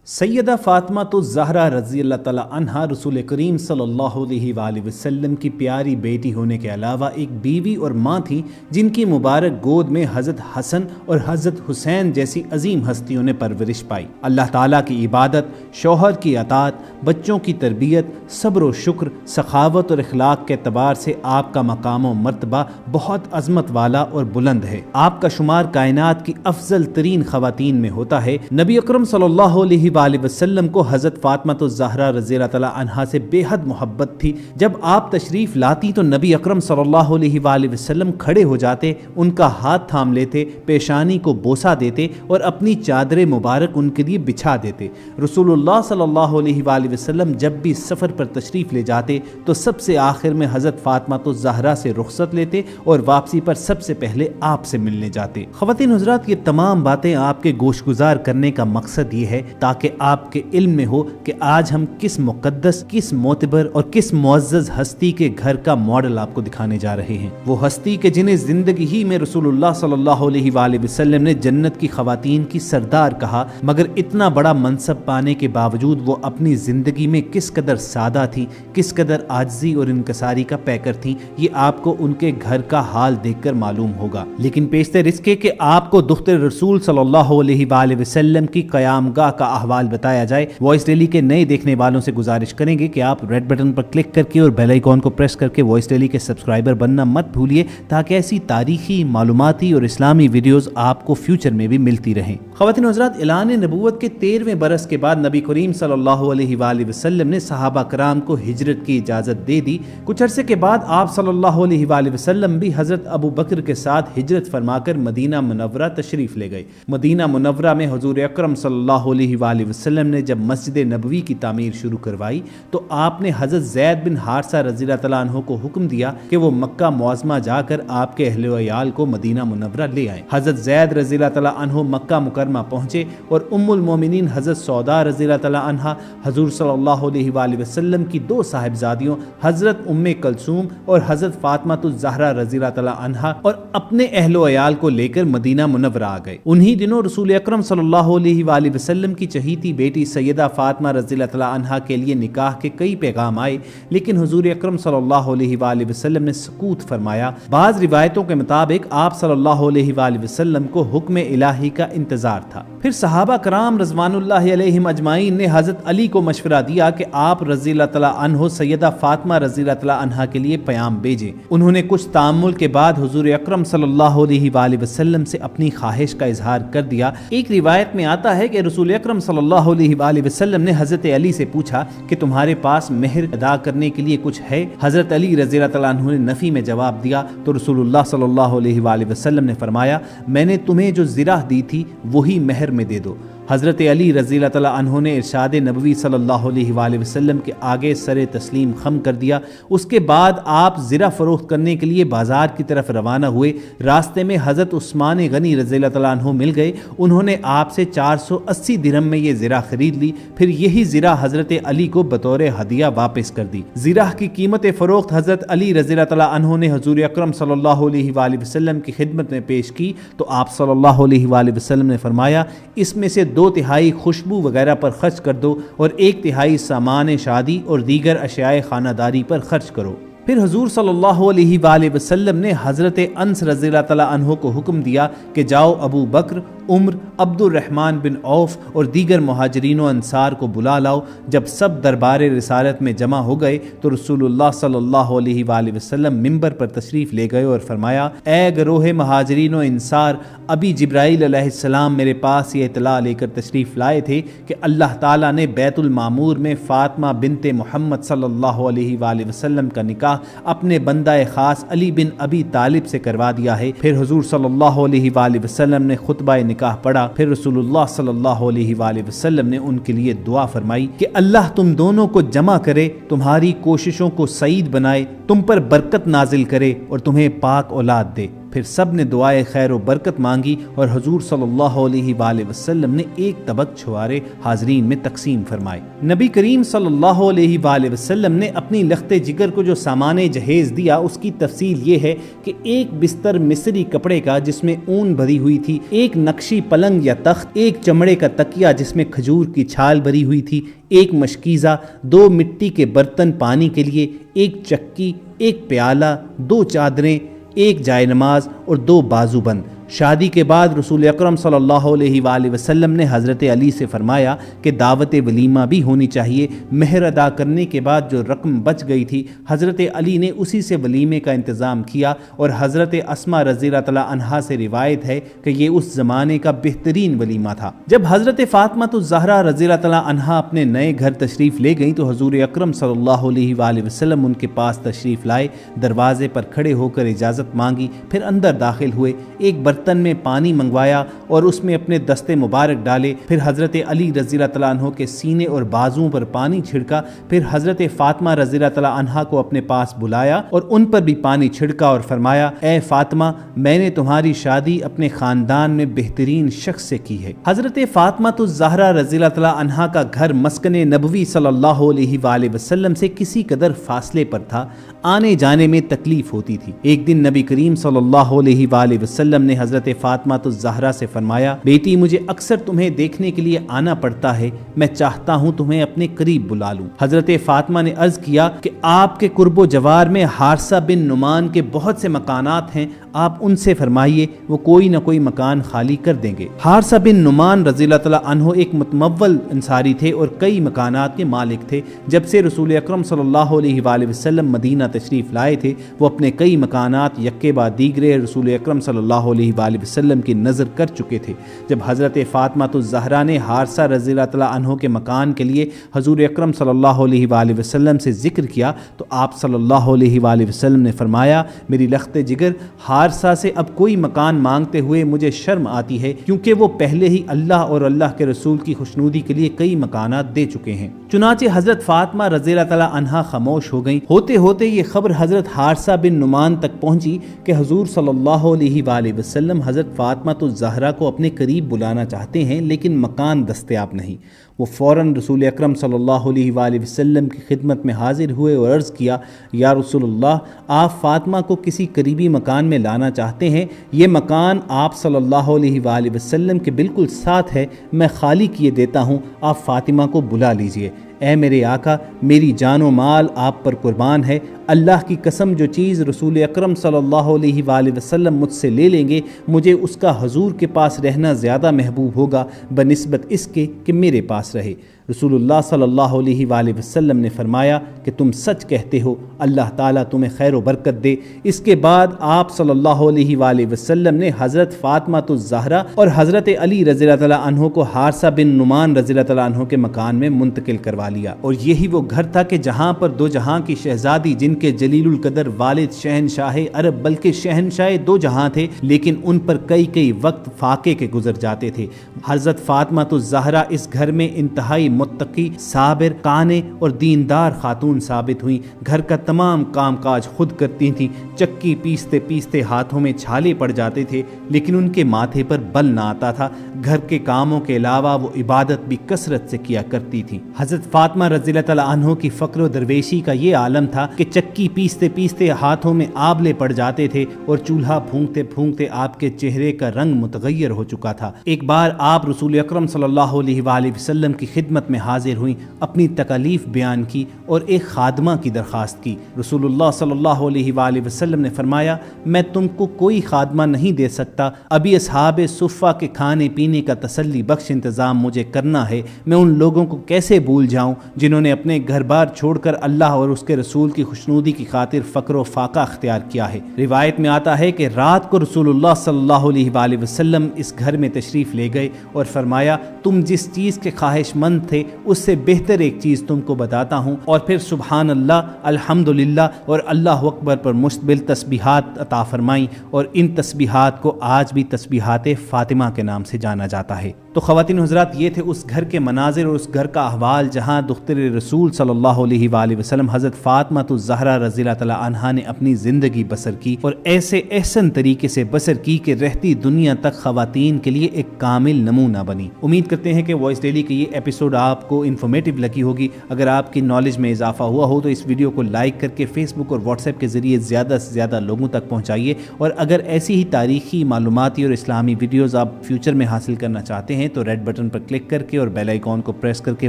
سیدہ فاطمہ تو زہرا رضی اللہ تعالی عنہا رسول کریم صلی اللہ علیہ وآلہ وسلم کی پیاری بیٹی ہونے کے علاوہ ایک بیوی اور ماں تھی جن کی مبارک گود میں حضرت حسن اور حضرت حسین جیسی عظیم ہستیوں نے پرورش پائی۔ اللہ تعالیٰ کی عبادت، شوہر کی اطاعت، بچوں کی تربیت، صبر و شکر، سخاوت اور اخلاق کے اعتبار سے آپ کا مقام و مرتبہ بہت عظمت والا اور بلند ہے۔ آپ کا شمار کائنات کی افضل ترین خواتین میں ہوتا ہے۔ نبی اکرم صلی اللہ علیہ وآلہ وسلم کو حضرت فاطمہ الزہرا رضی اللہ تعالی عنہا سے بے حد محبت تھی۔ جب آپ تشریف لاتی تو نبی اکرم صلی اللہ علیہ وآلہ وسلم کھڑے ہو جاتے، ان کا ہاتھ تھام لیتے، پیشانی کو بوسہ دیتے اور اپنی چادر مبارک ان کے لیے بچھا دیتے۔ رسول اللہ صلی اللہ علیہ وآلہ وسلم جب بھی سفر پر تشریف لے جاتے تو سب سے آخر میں حضرت فاطمہ الزہرا سے رخصت لیتے اور واپسی پر سب سے پہلے آپ سے ملنے جاتے۔ خواتین حضرات، یہ تمام باتیں آپ کے گوش گزار کرنے کا مقصد یہ ہے تاکہ آپ کے علم میں ہو کہ آج ہم کس مقدس، کس معتبر اور کس معزز ہستی کے گھر کا ماڈل آپ کو دکھانے جا رہے ہیں۔ وہ ہستی کہ جنہیں زندگی ہی میں رسول اللہ صلی اللہ علیہ وآلہ وسلم نے جنت کی خواتین کی سردار کہا، مگر اتنا بڑا منصب پانے کے باوجود وہ اپنی زندگی میں کس قدر سادہ تھی، کس قدر عاجزی اور انکساری کا پیکر تھی، یہ آپ کو ان کے گھر کا حال دیکھ کر معلوم ہوگا۔ لیکن پیشتر اس کے کہ آپ کو دختر رسول صلی اللہ علیہ وآلہ وسلم کی قیام گاہ کا احوال بتایا جائے، وائس ڈیلی کے نئے دیکھنے والوں سے گزارش کریں گے کہ آپ ریڈ بٹن پر کلک کر کے اور بیل آئیکن کو پریس کر کے وائس ڈیلی کے سبسکرائبر بننا مت بھولیے تاکہ ایسی تاریخی، معلوماتی اور اسلامی ویڈیوز آپ کو فیوچر میں بھی ملتی رہیں۔ خواتین حضرات، اعلان نبوت کے 13ویں برس کے بعد نبی کریم صلی اللہ علیہ وآلہ وسلم نے صحابہ کرام کو ہجرت کی اجازت دے دی۔ کچھ عرصے کے بعد آپ صلی اللہ علیہ وآلہ وسلم بھی حضرت ابو بکر کے ساتھ ہجرت فرما کر مدینہ منورہ تشریف لے گئے۔ مدینہ منورہ میں حضور اکرم صلی اللہ علیہ وآلہ وسلم نے جب مسجد نبوی کی تعمیر شروع کروائی تو آپ نے حضرت زید بن حارثہ رضی اللہ تعالیٰ عنہ کو حکم دیا کہ وہ مکہ معظمہ جا کر آپ کے اہل و عیال کو مدینہ منورہ لے آئیں۔ حضرت زید رضی اللہ تعالیٰ عنہ مکہ مکرمہ پہنچے اور ام المومنین حضرت سودا رضی اللہ تعالیٰ عنہ حضور صلی اللہ علیہ وآلہ وسلم کی دو صاحبزادیوں حضرت ام کلثوم اور حضرت فاطمہ الزہرا رضی اللہ تعالیٰ عنہ اور اپنے اہل و عیال کو لے کر مدینہ منورہ آ گئے۔ انہی دنوں رسول اکرم صلی اللہ علیہ وآلہ وسلم کی چہیتی بیٹی سیدہ فاطمہ رضی اللہ تعالیٰ عنہا کے لیے نکاح کے کئی پیغام آئے، لیکن حضور اکرم صلی اللہ علیہ وآلہ وسلم نے سکوت فرمایا۔ بعض روایتوں کے مطابق آپ صلی اللہ علیہ وآلہ وسلم کو حکم الہی کا انتظار تھا۔ پھر صحابہ کرام رضوان اللہ علیہم اجمعین نے حضرت علی کو مشورہ دیا کہ آپ رضی اللہ تعالیٰ عنہ سیدہ فاطمہ رضی اللہ تعالیٰ عنہا کے لیے پیام بھیجیں۔ انہوں نے کچھ تأمل کے بعد حضور اکرم صلی اللہ علیہ وآلہ وسلم سے اپنی خواہش کا اظہار کر دیا۔ ایک روایت میں آتا ہے کہ رسول اکرم صلی اللہ علیہ وآلہ وسلم نے حضرت علی سے پوچھا کہ تمہارے پاس مہر ادا کرنے کے لیے کچھ ہے؟ حضرت علی رضی اللہ تعالیٰ عنہ نے نفی میں جواب دیا تو رسول اللہ صلی اللہ علیہ وآلہ وسلم نے فرمایا، میں نے تمہیں جو زرہ دی تھی وہی مہر میں دے دو۔ حضرت علی رضی اللہ تعالیٰ عنہ نے ارشاد نبوی صلی اللہ علیہ وآلہ وسلم کے آگے سر تسلیم خم کر دیا۔ اس کے بعد آپ زرہ فروخت کرنے کے لیے بازار کی طرف روانہ ہوئے۔ راستے میں حضرت عثمان غنی رضی اللہ تعالیٰ عنہ مل گئے۔ انہوں نے آپ سے 480 درہم میں یہ زرہ خرید لی، پھر یہی زرہ حضرت علی کو بطور ہدیہ واپس کر دی۔ زرہ کی قیمت فروخت حضرت علی رضی اللہ تعالیٰ عنہ نے حضور اکرم صلی اللہ علیہ وآلہ وسلم کی خدمت میں پیش کی تو آپ صلی اللہ علیہ وآلہ وسلم نے فرمایا، اس میں سے 2/3 خوشبو وغیرہ پر خرچ کر دو اور 1/3 سامان شادی اور دیگر اشیاء خانہ داری پر خرچ کرو۔ پھر حضور صلی اللہ علیہ وآلہ وسلم نے حضرت انس رضی اللہ تعالیٰ عنہ کو حکم دیا کہ جاؤ ابو بکر، عمر، عبد الرحمن بن عوف اور دیگر مہاجرین و انصار کو بلا لاؤ۔ جب سب دربار رسالت میں جمع ہو گئے تو رسول اللہ صلی اللہ علیہ وآلہ وسلم منبر پر تشریف لے گئے اور فرمایا، اے گروہ مہاجرین و انصار، ابھی جبرائیل علیہ السلام میرے پاس یہ اطلاع لے کر تشریف لائے تھے کہ اللہ تعالیٰ نے بیت المعمور میں فاطمہ بنت محمد صلی اللہ علیہ وآلہ وسلم کا نکاح اپنے بندہ خاص علی بن ابی طالب سے کروا دیا ہے۔ پھر حضور صلی اللہ علیہ وآلہ وسلم نے خطبہ نکاح پڑھا۔ پھر رسول اللہ صلی اللہ علیہ وآلہ وسلم نے ان کے لیے دعا فرمائی کہ اللہ تم دونوں کو جمع کرے، تمہاری کوششوں کو سعید بنائے، تم پر برکت نازل کرے اور تمہیں پاک اولاد دے۔ پھر سب نے دعائے خیر و برکت مانگی اور حضور صلی اللہ علیہ وآلہ وسلم نے ایک طبق چھوارے حاضرین میں تقسیم فرمائے۔ نبی کریم صلی اللہ علیہ وآلہ وسلم نے اپنی لخت جگر کو جو سامان جہیز دیا اس کی تفصیل یہ ہے کہ ایک بستر مصری کپڑے کا جس میں اون بھری ہوئی تھی، ایک نقشی پلنگ یا تخت، ایک چمڑے کا تکیہ جس میں کھجور کی چھال بھری ہوئی تھی، ایک مشکیزہ، 2 مٹی کے برتن پانی کے لیے، ایک چکی، ایک پیالہ، 2 چادریں، ایک جائے نماز اور 2 بازو بند۔ شادی کے بعد رسول اکرم صلی اللہ علیہ وآلہ وسلم نے حضرت علی سے فرمایا کہ دعوت ولیمہ بھی ہونی چاہیے۔ مہر ادا کرنے کے بعد جو رقم بچ گئی تھی حضرت علی نے اسی سے ولیمے کا انتظام کیا، اور حضرت اسماء رضی اللہ تعالی عنہا سے روایت ہے کہ یہ اس زمانے کا بہترین ولیمہ تھا۔ جب حضرت فاطمہ الزہرا رضی اللہ تعالی عنہا اپنے نئے گھر تشریف لے گئیں تو حضور اکرم صلی اللہ علیہ وآلہ وسلم ان کے پاس تشریف لائے، دروازے پر کھڑے ہو کر اجازت مانگی، پھر اندر داخل ہوئے، ایک برتن میں پانی منگوایا اور اس میں اپنے دستے مبارک ڈالے، پھر حضرت علی رضی اللہ تعالیٰ عنہ کے سینے اور بازوؤں پر پانی چھڑکا، پھر حضرت فاطمہ رضی اللہ تعالیٰ عنہا کو اپنے پاس بلایا اور ان پر بھی پانی چھڑکا اور فرمایا، اے فاطمہ، میں نے تمہاری شادی اپنے خاندان میں بہترین شخص سے کی ہے۔ حضرت فاطمہ الزہرا رضی اللہ تعالیٰ عنہا کا گھر مسکن نبوی صلی اللہ علیہ وآلہ وسلم سے کسی قدر فاصلے پر تھا، آنے جانے میں تکلیف ہوتی تھی۔ ایک دن نبی کریم صلی اللہ علیہ وآلہ وسلم نے حضرت فاطمہ الزہرا سے فرمایا، بیٹی مجھے اکثر تمہیں دیکھنے کے لیے آنا پڑتا ہے، میں چاہتا ہوں تمہیں اپنے قریب بلا لوں۔ حضرت فاطمہ نے عرض کیا کہ آپ کے قرب و جوار میں حارثہ بن نعمان کے بہت سے مکانات ہیں، آپ ان سے فرمائیے، وہ کوئی نہ کوئی مکان خالی کر دیں گے۔ حارثہ بن نعمان رضی اللہ تعالیٰ عنہ ایک متمول انصاری تھے اور کئی مکانات کے مالک تھے۔ جب سے رسول اکرم صلی اللہ علیہ وآلہ وسلم مدینہ تشریف لائے تھے وہ اپنے کئی مکانات یکے بعد دیگرے رسول اکرم صلی اللہ علیہ وآلہ وسلم کی نظر کر چکے تھے۔ جب حضرت فاطمہ الزہرا نے حارثہ رضی اللہ تعالیٰ عنہ کے مکان کے لیے حضور اکرم صلی اللہ علیہ وآلہ وسلم سے ذکر کیا تو آپ صلی اللہ علیہ وآلہ وسلم نے فرمایا، میری لخت جگر، حارثہ سے اب کوئی مکان مانگتے ہوئے مجھے شرم آتی ہے، کیونکہ وہ پہلے ہی اللہ اور اللہ کے رسول کی خوشنودی کے لیے کئی مکانات دے چکے ہیں۔ چنانچہ حضرت فاطمہ رضی اللہ تعالیٰ عنہا خاموش ہو گئیں۔ ہوتے ہوتے یہ خبر حضرت حارثہ بن نعمان تک پہنچی کہ حضور صلی اللہ علیہ وآلہ وسلم حضرت فاطمہ الزہرا کو اپنے قریب بلانا چاہتے ہیں لیکن مکان دستیاب نہیں۔ وہ فوراً رسول اکرم صلی اللہ علیہ وآلہ وسلم کی خدمت میں حاضر ہوئے اور عرض کیا، یا رسول اللہ، آپ فاطمہ کو کسی قریبی مکان میں لانا چاہتے ہیں، یہ مکان آپ صلی اللہ علیہ وآلہ وسلم کے بالکل ساتھ ہے، میں خالی کیے دیتا ہوں، آپ فاطمہ کو بلا لیجئے۔ اے میرے آقا، میری جان و مال آپ پر قربان ہے، اللہ کی قسم جو چیز رسول اکرم صلی اللہ علیہ وآلہ وسلم مجھ سے لے لیں گے مجھے اس کا حضور کے پاس رہنا زیادہ محبوب ہوگا بنسبت اس کے کہ میرے پاس رہے۔ رسول اللہ صلی اللہ علیہ وآلہ وسلم نے فرمایا کہ تم سچ کہتے ہو، اللہ تعالیٰ تمہیں خیر و برکت دے۔ اس کے بعد آپ صلی اللہ علیہ وآلہ وسلم نے حضرت فاطمہ الزہرا اور حضرت علی رضی اللہ تعالیٰ عنہ کو حارثہ بن نعمان رضی اللہ تعالیٰ عنہ کے مکان میں منتقل کروا لیا، اور یہی وہ گھر تھا کہ جہاں پر دو جہاں کی شہزادی، جن کے جلیل القدر والد شہنشاہ عرب بلکہ شہنشاہ دو جہاں تھے، لیکن ان پر کئی وقت فاقے کے گزر جاتے تھے۔ حضرت فاطمہ الزہرا اس گھر میں انتہائی متقی، صابر، قانع اور دیندار خاتون ثابت ہوئیں۔ گھر کا تمام کام کاج خود کرتی تھیں، چکی پیستے پیستے ہاتھوں میں چھالے پڑ جاتے تھے لیکن ان کے ماتھے پر بل نہ آتا تھا۔ گھر کے کاموں کے علاوہ وہ عبادت بھی کثرت سے کیا کرتی تھیں۔ حضرت فاطمہ رضی اللہ تعالیٰ عنہ کی فقر و درویشی کا یہ عالم تھا کہ چکی پیستے پیستے ہاتھوں میں آبلے پڑ جاتے تھے اور چولہا پھونکتے پھونکتے آپ کے چہرے کا رنگ متغیر ہو چکا تھا۔ ایک بار آپ رسول اکرم صلی اللہ علیہ وآلہ وسلم کی خدمت میں حاضر ہوئیں، اپنی تکالیف بیان کی اور ایک خادمہ کی درخواست کی۔ رسول اللہ صلی اللہ علیہ وآلہ وسلم نے فرمایا، میں تم کو کوئی خادمہ نہیں دے سکتا، ابھی اصحاب صفہ کے کھانے پینے کا تسلی بخش انتظام مجھے کرنا ہے۔ میں ان لوگوں کو کیسے بھول جاؤں جنہوں نے اپنے گھر بار چھوڑ کر اللہ اور اس کے رسول کی خوشنودی کی خاطر فقر و فاقہ اختیار کیا ہے۔ روایت میں آتا ہے کہ رات کو رسول اللہ صلی اللہ علیہ وآلہ وسلم اس گھر میں تشریف لے گئے اور فرمایا، تم جس چیز کے خواہش مند تھے اس سے بہتر ایک چیز تم کو بتاتا ہوں، اور پھر سبحان اللہ، الحمدللہ اور اللہ اکبر پر مشتمل تسبیحات عطا فرمائیں، اور ان تسبیحات کو آج بھی تسبیحات فاطمہ کے نام سے جانا جاتا ہے۔ تو تو خواتین حضرات، یہ تھے اس گھر کے مناظر اور اس گھر کا احوال جہاں دختر رسول صلی اللہ علیہ وآلہ وسلم حضرت فاطمہ الزہرا رضی اللہ تعالی عنہا نے اپنی زندگی بسر کی، اور ایسے احسن طریقے سے بسر کی کہ رہتی دنیا تک خواتین کے لیے ایک کامل نمونہ بنی۔ امید کرتے ہیں کہ وائس ڈیلی کی یہ ایپیسوڈ آپ کو انفارمیٹیو لگی ہوگی۔ اگر آپ کی نالج میں اضافہ ہوا ہو تو اس ویڈیو کو لائک کر کے فیس بک اور واٹس ایپ کے ذریعے زیادہ سے زیادہ لوگوں تک پہنچائیے، اور اگر ایسی ہی تاریخی، معلوماتی اور اسلامی ویڈیوز آپ فیوچر میں حاصل کرنا چاہتے ہیں تو ریڈ بٹن پر کلک کر کے اور بیل آئیکن کو پریس کر کے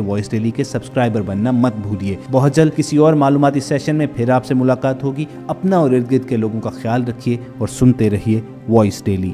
وائس ڈیلی کے سبسکرائبر بننا مت بھولیے۔ بہت جلد کسی اور معلوماتی سیشن میں پھر آپ سے ملاقات ہوگی۔ اپنا اور ارد گرد کے لوگوں کا خیال رکھیے اور سنتے رہیے وائس ڈیلی۔